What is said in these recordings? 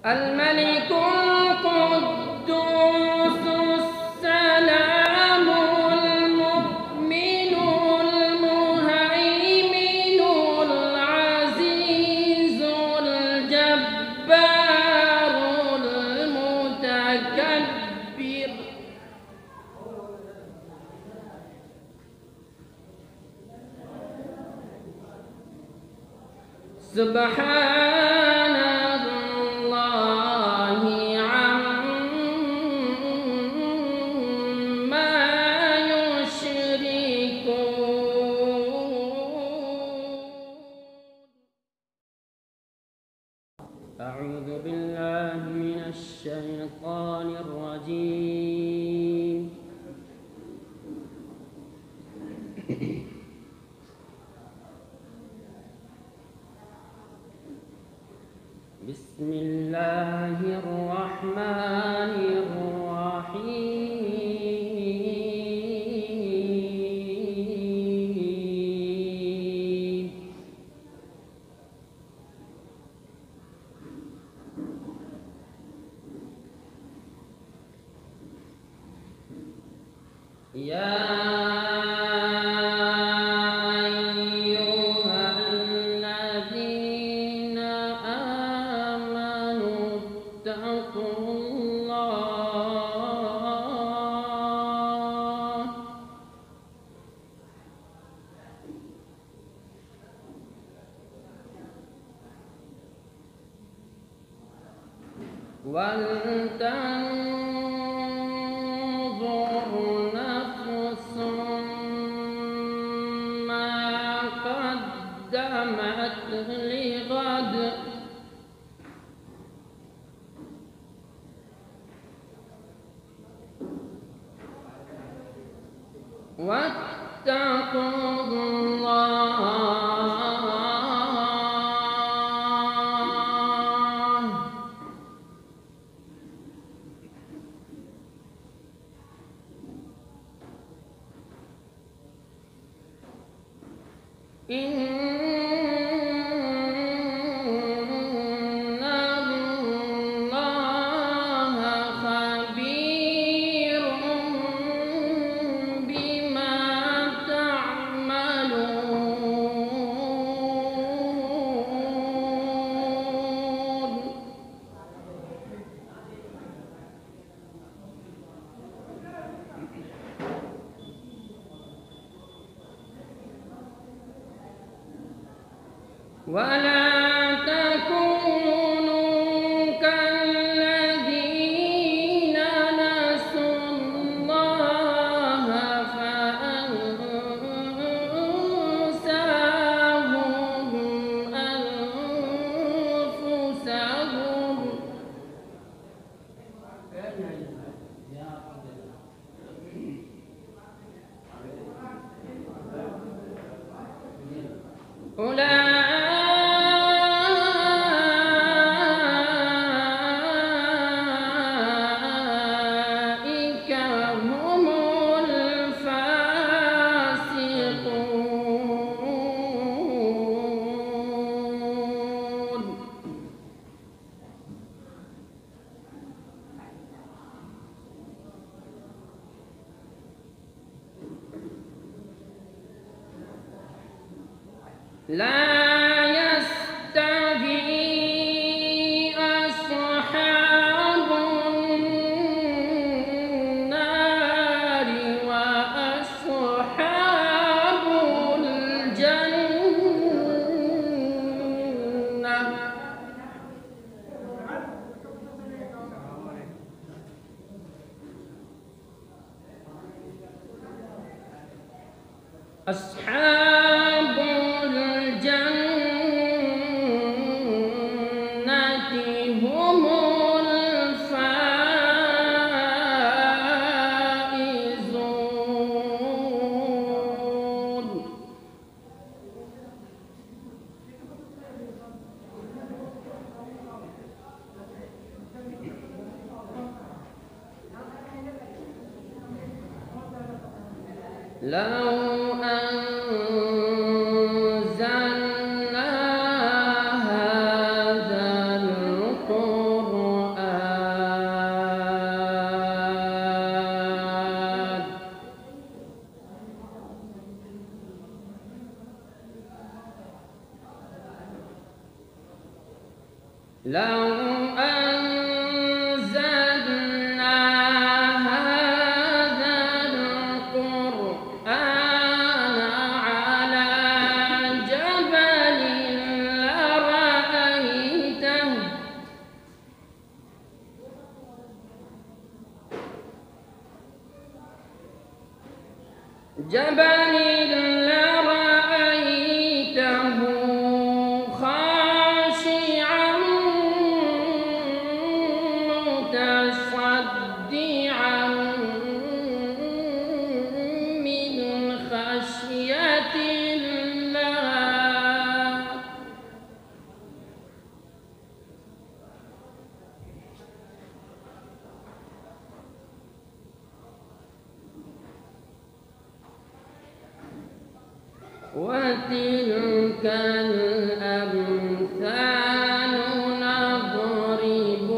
الملك القدوس السلام المؤمن المهيمن العزيز الجبار المتكبر سبحان الله عما يشركون. أعوذ بالله من الشيطان الرجيم. بسم الله الرحمن الرحيم. يا ولتنظر نفس ما قدمت لغد واتقوا الله إن الله خبير بما تعملون. ولا تكونوا كالذين نسوا الله فأنساهم أنفسهم أولئك هم الفاسقون. لا يستوي أصحاب النار وأصحاب الجنة. أصحاب الجنة هم الفائزون. لو أنزلنا هذا القرآن لو أنزلنا هذا القرآن على جبل لرأيته خاشعا متصدعا من خشية الله. وتلك الأمثال نضربها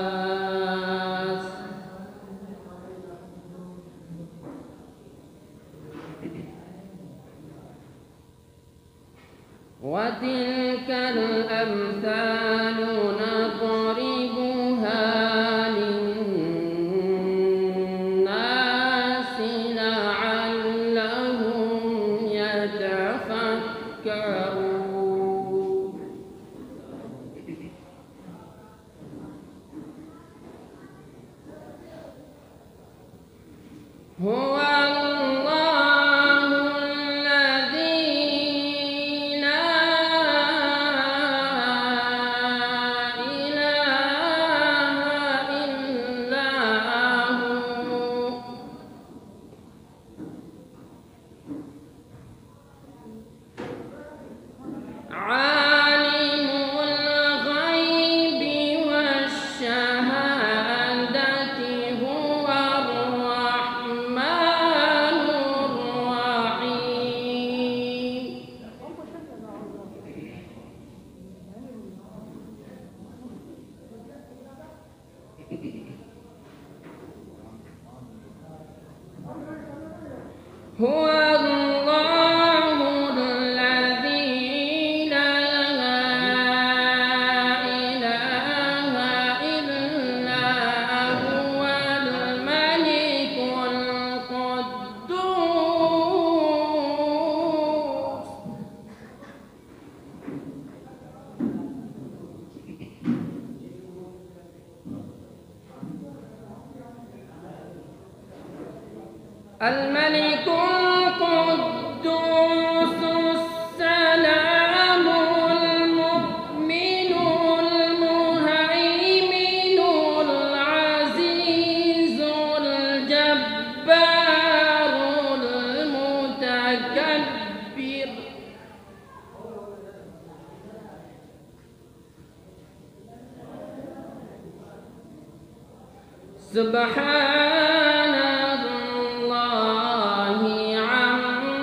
للناس وتلك الأمثال نضربها للناس لعلهم يتفكرون. هو الله الذي لا إله إلا هو عالم الغيب والشهادة هو الرحمن الرحيم. هو الله الذي لا إله إلا هو الملك القدوس. الملك القدوس السلام المؤمن المهيمن العزيز الجبار المتكبر. سبحان الله عما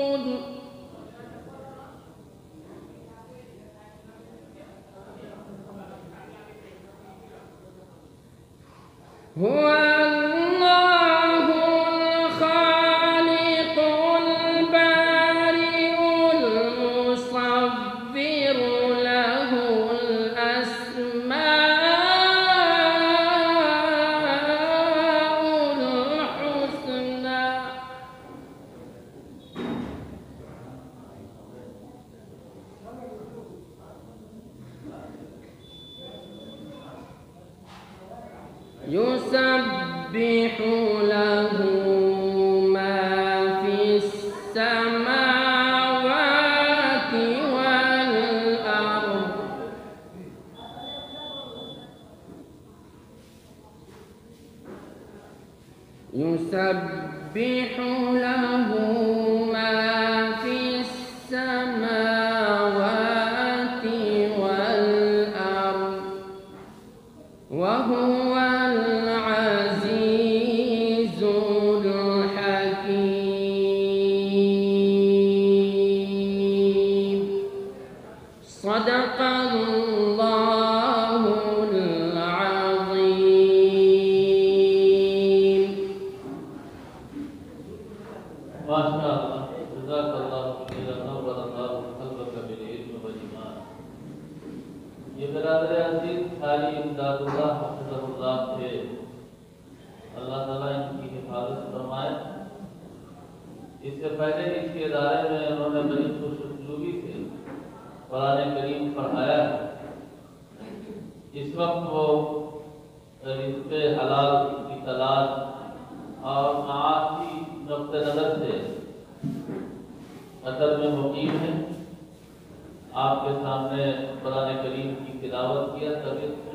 يشركون. هو الله الخالق البارئ المصور له الأسماء الحسنى. يسبح له ما في السماوات والأرض. يسبح له ما في السماوات والأرض وهو العزيز الحكيم. صدق الله इमदादुल्लाह हफ़िज़हुल्लाह थे, अल्लाह ताला इनकी हिफाजत फरमाए। इससे पहले इसी इदारे में उन्होंने बड़ी खुशउस्लूबी से कुरान करीम पढ़ाया है। इस वक्त वो रिज़्क़े हलाल की तलाश और माशी नुक्ते नज़र से कतर में मुकीम है। आपके सामने कुरान करीम की तिलावत किया, तबीयत